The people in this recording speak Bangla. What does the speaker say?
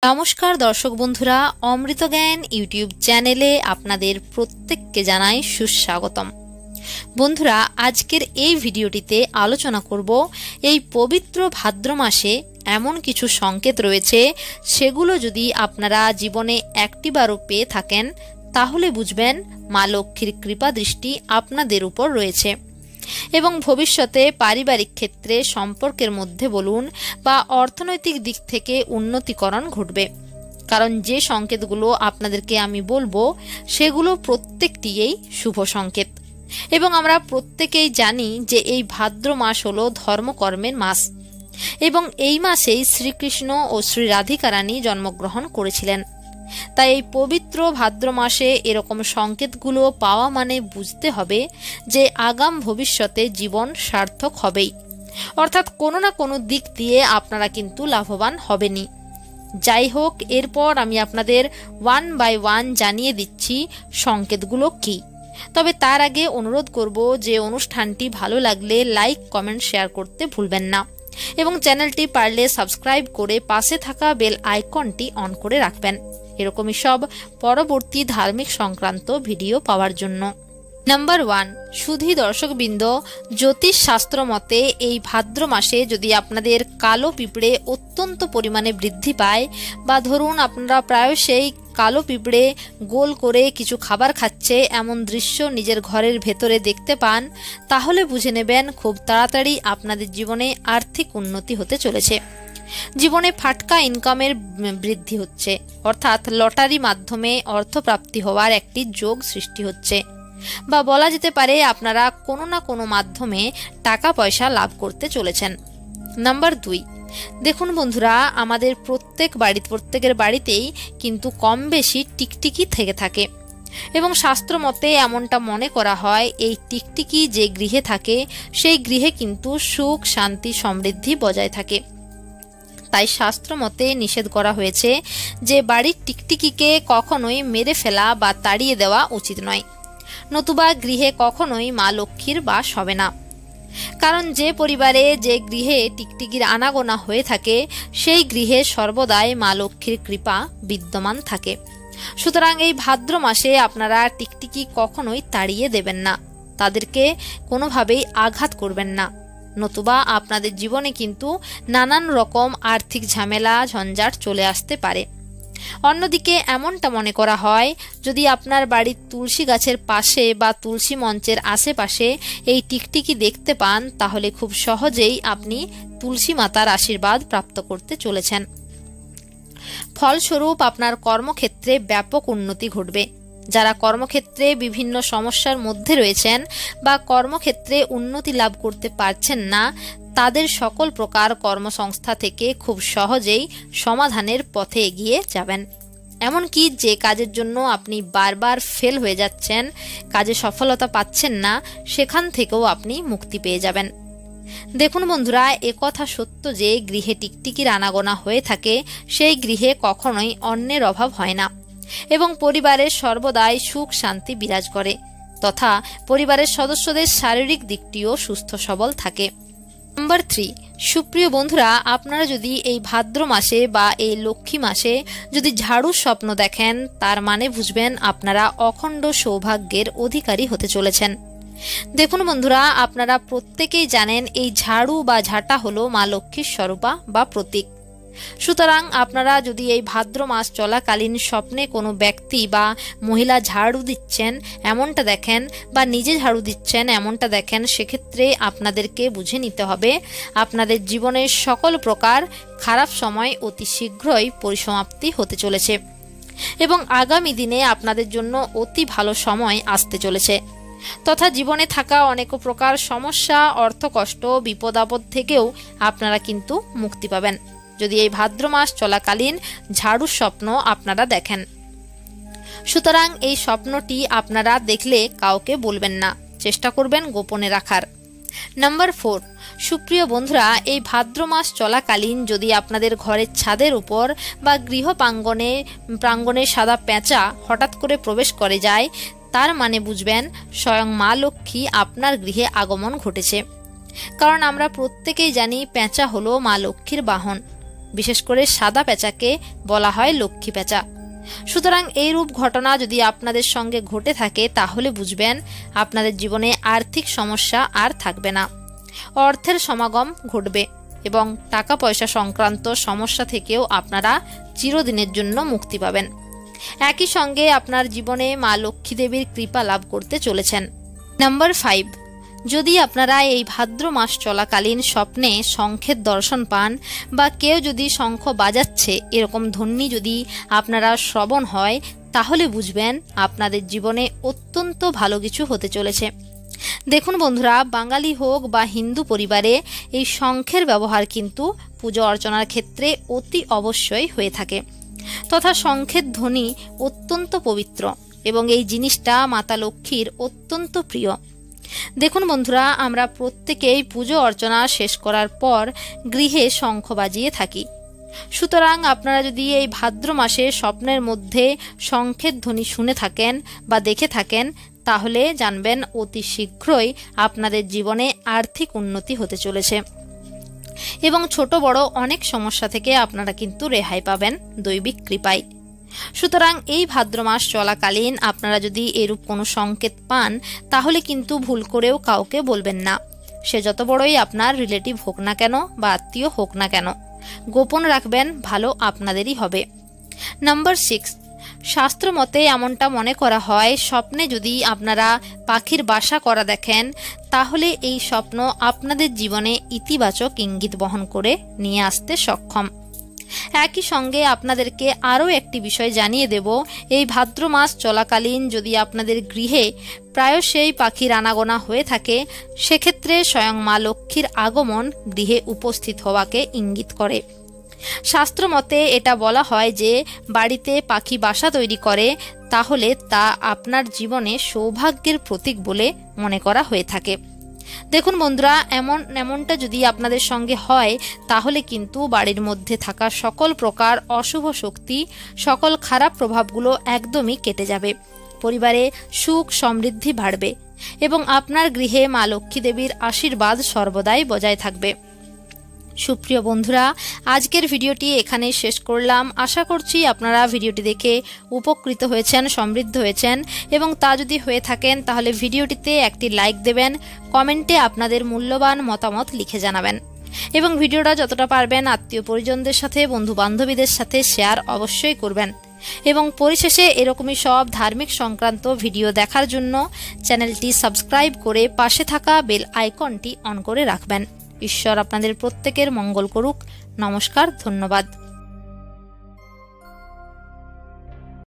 নমস্কার দর্শক বন্ধুরা, অমৃত জ্ঞান ইউটিউব চ্যানেলে আপনাদের প্রত্যেককে জানাই সুস্বাগতম। বন্ধুরা, আজকের এই ভিডিওটিতে আলোচনা করব এই পবিত্র ভাদ্র মাসে এমন কিছু সংকেত রয়েছে, সেগুলো যদি আপনারা জীবনে একটিবারও পেয়ে থাকেন তাহলে বুঝবেন মা লক্ষ্মীর কৃপা দৃষ্টি আপনাদের উপর রয়েছে এবং ভবিষ্যতে পারিবারিক ক্ষেত্রে সম্পর্কের মধ্যে বলুন বা অর্থনৈতিক দিক থেকে উন্নতিকরণ ঘটবে। কারণ যে সংকেতগুলো আপনাদেরকে আমি বলবো সেগুলো প্রত্যেকটিই শুভ সংকেত এবং আমরা প্রত্যেকেই জানি যে এই ভাদ্র মাস হলো ধর্মকর্মের মাস এবং এই মাসেই শ্রীকৃষ্ণ ও শ্রী রাধিকা রানী জন্মগ্রহণ করেছিলেন। তাই এই পবিত্র ভাদ্র মাসে এরকম সংকেতগুলো পাওয়া মানে বুঝতে হবে যে আগাম ভবিষ্যতে জীবন সার্থক হবেই, অর্থাৎ কোনো না কোনো দিক দিয়ে আপনারা কিন্তু লাভবান হবেনই। যাই হোক, এরপর আমি আপনাদের ওয়ান বাই ওয়ান জানিয়ে দিচ্ছি সংকেতগুলো কি। তবে তার আগে অনুরোধ করব যে অনুষ্ঠানটি ভালো লাগলে লাইক, কমেন্ট, শেয়ার করতে ভুলবেন না এবং চ্যানেলটি পারলে সাবস্ক্রাইব করে পাশে থাকা বেল আইকনটি অন করে রাখবেন এরকমই সব পরবর্তী ধার্মিক সংক্রান্ত ভিডিও পাওয়ার জন্য। নাম্বার 1, সুধী দর্শকবৃন্দ, জ্যোতিষ শাস্ত্র মতে এই ভাদ্র মাসে যদি আপনাদের কালো পিঁপড়ে অত্যন্ত পরিমাণে বৃদ্ধি পায় বা ধরুন আপনারা প্রায়শই কালো পিঁপড়ে গোল করে কিছু খাবার খাচ্ছে এমন দৃশ্য নিজের ঘরের ভেতরে দেখতে পান, তাহলে বুঝে নেবেন খুব তাড়াতাড়ি আপনাদের জীবনে আর্থিক উন্নতি হতে চলেছে। জীবনে ফাটকা ইনকামের বৃদ্ধি হচ্ছে, অর্থাৎ লটারি মাধ্যমে অর্থপ্রাপ্তি হওয়ার একটি যোগ সৃষ্টি হচ্ছে, বা বলা যেতে পারে আপনারা কোনো না কোনো মাধ্যমে টাকা পয়সা লাভ করতে চলেছেন। নাম্বার 2, দেখুন বন্ধুরা, আমাদের প্রত্যেকের বাড়িতেই কিন্তু কম বেশি টিকটিকি থেকে থাকে এবং শাস্ত্র মতে এমনটা মনে করা হয় এই টিকটিকি যে গৃহে থাকে সেই গৃহে কিন্তু সুখ, শান্তি, সমৃদ্ধি বজায় থাকে। তাই শাস্ত্র মতে নিষেধ করা হয়েছে যে বাড়ির টিকটিকিকে কখনোই মেরে ফেলা বা তাড়িয়ে দেওয়া উচিত নয়, নতুবা গৃহে কখনোই মা লক্ষ্মীর বাস হবে না। কারণ যে পরিবারে যে গৃহে টিকটিকির আনাগোনা হয়ে থাকে সেই গৃহে সর্বদাই মা লক্ষ্মীর কৃপা বিদ্যমান থাকে। সুতরাং এই ভাদ্র মাসে আপনারা টিকটিকি কখনোই তাড়িয়ে দেবেন না, তাদেরকে কোনোভাবেই আঘাত করবেন না, নতুবা আপনাদের জীবনে কিন্তু নানান রকম আর্থিক ঝামেলা ঝঞ্ঝাট চলে আসতে পারে। অন্যদিকে এমনটা মনে করা হয় যদি আপনার বাড়ির তুলসী গাছের পাশে বা তুলসী মঞ্চের আশেপাশে এই টিকটিকি দেখতে পান তাহলে খুব সহজেই আপনি তুলসী মাতার আশীর্বাদ প্রাপ্ত করতে চলেছেন। ফলস্বরূপ আপনার কর্মক্ষেত্রে ব্যাপক উন্নতি ঘটবে। যারা কর্মক্ষেত্রে বিভিন্ন সমস্যার মধ্যে রয়েছেন বা কর্মক্ষেত্রে উন্নতি লাভ করতে পারছেন না, তাদের সকল প্রকার কর্মসংস্থা থেকে খুব সহজেই সমাধানের পথে এগিয়ে যাবেন। এমনকি যে কাজের জন্য আপনি বারবার ফেল হয়ে যাচ্ছেন, কাজে সফলতা পাচ্ছেন না, সেখান থেকেও আপনি মুক্তি পেয়ে যাবেন। দেখুন বন্ধুরা, একথা সত্য যে গৃহে টিকটিকির আনাগোনা হয়ে থাকে সেই গৃহে কখনোই অন্নের অভাব হয় না এবং পরিবারের সর্বদাই সুখ শান্তি বিরাজ করে, তথা পরিবারের সদস্যদের শারীরিক দিকটিও সুস্থ সবল থাকে। নাম্বার 3, সুপ্রিয় বন্ধুরা, আপনারা যদি এই ভাদ্র মাসে বা এই লক্ষ্মী মাসে যদি ঝাড়ুর স্বপ্ন দেখেন তার মানে বুঝবেন আপনারা অখণ্ড সৌভাগ্যের অধিকারী হতে চলেছেন। দেখুন বন্ধুরা, আপনারা প্রত্যেকেই জানেন এই ঝাড়ু বা ঝাঁটা হলো মা লক্ষ্মীর স্বরূপা বা প্রতীক। সুতরাং আপনারা যদি এই ভাদ্র মাস চলাকালীন স্বপ্নে কোনো ব্যক্তি বা মহিলা ঝাড়ু দিচ্ছেন এমনটা দেখেন বা নিজে ঝাড়ু দিচ্ছেন এমনটা দেখেন, সেক্ষেত্রে আপনাদেরকে বুঝে নিতে হবে আপনাদের জীবনের সকল প্রকার খারাপ সময় অতি শীঘ্রই পরিসমাপ্তি হতে চলেছে এবং আগামী দিনে আপনাদের জন্য অতি ভালো সময় আসতে চলেছে, তথা জীবনে থাকা অনেক প্রকার সমস্যা, অর্থকষ্ট, বিপদ আপদ থেকেও আপনারা কিন্তু মুক্তি পাবেন যদি এই ভাদ্র মাস চলাকালীন ঝাড়ুর স্বপ্ন আপনারা দেখেন। সুতরাং এই স্বপ্নটি আপনারা দেখলে কাউকে বলবেন না, চেষ্টা করবেন গোপনে রাখার। নাম্বার 4, সুপ্রিয় বন্ধুরা, এই ভাদ্র মাস চলাকালীন যদি আপনাদের ঘরের ছাদের উপর বা গৃহ প্রাঙ্গণে সাদা পেঁচা হঠাৎ করে প্রবেশ করে যায়, তার মানে বুঝবেন স্বয়ং মা লক্ষ্মী আপনার গৃহে আগমন ঘটেছে। কারণ আমরা প্রত্যেকেই জানি পেঁচা হলো মা লক্ষ্মীর বাহন। বিশেষ করে সাদা পেঁচাকে বলা হয় লক্ষ্মী পেঁচা। সুতরাং এইরূপ ঘটনা যদি আপনাদের সঙ্গে ঘটে থাকে তাহলে বুঝবেন আপনাদের জীবনে আর্থিক সমস্যা আর থাকবে না, অর্থের সমাগম ঘটবে এবং টাকা পয়সা সংক্রান্ত সমস্যা থেকেও আপনারা চিরদিনের জন্য মুক্তি পাবেন। একই সঙ্গে আপনার জীবনে মা লক্ষ্মী দেবীর কৃপা লাভ করতে চলেছেন। নাম্বার 5, যদি আপনারা এই ভাদ্র মাস চলাকালীন স্বপ্নে শঙ্খের দর্শন পান বা কেউ যদি শঙ্খ বাজাচ্ছে এরকম ধ্বনি যদি আপনারা শ্রবণ হয় তাহলে বুঝবেন আপনাদের জীবনে অত্যন্ত ভালো কিছু হতে চলেছে। দেখুন বন্ধুরা, বাঙালি হোক বা হিন্দু পরিবারে এই শঙ্খের ব্যবহার কিন্তু পুজো অর্চনার ক্ষেত্রে অতি অবশ্যই হয়ে থাকে, তথা শঙ্খের ধ্বনি অত্যন্ত পবিত্র এবং এই জিনিসটা মাতা লক্ষ্মীর অত্যন্ত প্রিয়। দেখুন বন্ধুরা, আমরা প্রত্যেকেই পুজো অর্চনা শেষ করার পর গৃহে শঙ্খ বাজিয়ে থাকি। সুতরাং আপনারা যদি এই ভাদ্র মাসে স্বপ্নের মধ্যে শঙ্খের ধ্বনি শুনে থাকেন বা দেখে থাকেন তাহলে জানবেন অতি শীঘ্রই আপনাদের জীবনে আর্থিক উন্নতি হতে চলেছে এবং ছোট বড় অনেক সমস্যা থেকে আপনারা কিন্তু রেহাই পাবেন দৈবিক কৃপায়। সুতরাং এই ভাদ্র মাস চলাকালীন আপনারা যদি এরূপ কোনো সংকেত পান তাহলে কিন্তু ভুল করেও কাউকে বলবেন না, সে যত বড়ই আপনার রিলেটিভ হোক না কেন বা আত্মীয় হোক না কেন, গোপন রাখবেন, ভালো আপনাদেরই হবে। নাম্বার 6, শাস্ত্র মতে এমনটা মনে করা হয় স্বপ্নে যদি আপনারা পাখির বাসা করা দেখেন তাহলে এই স্বপ্ন আপনাদের জীবনে ইতিবাচক ইঙ্গিত বহন করে নিয়ে আসতে সক্ষম। একই সঙ্গে আপনাদেরকে আরও একটি বিষয় জানিয়ে দেব, এই ভাদ্র মাস চলাকালীন যদি আপনাদের গৃহে প্রায়শই পাখির আনাগোনা হয়ে থাকে সেক্ষেত্রে স্বয়ং মা লক্ষ্মীর আগমন গৃহে উপস্থিত হওয়াকে ইঙ্গিত করে। শাস্ত্র মতে এটা বলা হয় যে বাড়িতে পাখি বাসা তৈরি করে তাহলে তা আপনার জীবনে সৌভাগ্যের প্রতীক বলে মনে করা হয়ে থাকে। দেখুন বন্ধুরা, এমনটা যদি আপনাদের সঙ্গে হয় তাহলে কিন্তু বাড়ির মধ্যে থাকা সকল প্রকার অশুভ শক্তি, সকল খারাপ প্রভাবগুলো একদমই কেটে যাবে, পরিবারে সুখ সমৃদ্ধি বাড়বে এবং আপনার গৃহে মা লক্ষ্মী দেবীর আশীর্বাদ সর্বদাই বজায় থাকবে। সুপ্রিয় বন্ধুরা, আজকের ভিডিওটি এখানেই শেষ করলাম। আশা করছি আপনারা ভিডিওটি দেখে উপকৃত হয়েছেন, সমৃদ্ধ হয়েছেন এবং তা যদি হয়ে থাকেন তাহলে ভিডিওটিতে একটি লাইক দেবেন, কমেন্টে আপনাদের মূল্যবান মতামত লিখে জানাবেন এবং ভিডিওটা যতটা পারবেন আত্মীয় পরিজনদের সাথে, বন্ধু বান্ধবীদের সাথে শেয়ার অবশ্যই করবেন এবং পরিশেষে এরকমই সব ধার্মিক সংক্রান্ত ভিডিও দেখার জন্য চ্যানেলটি সাবস্ক্রাইব করে পাশে থাকা বেল আইকনটি অন করে রাখবেন। ঈশ্বর আপনাদের প্রত্যেকের মঙ্গল করুক। নমস্কার, ধন্যবাদ।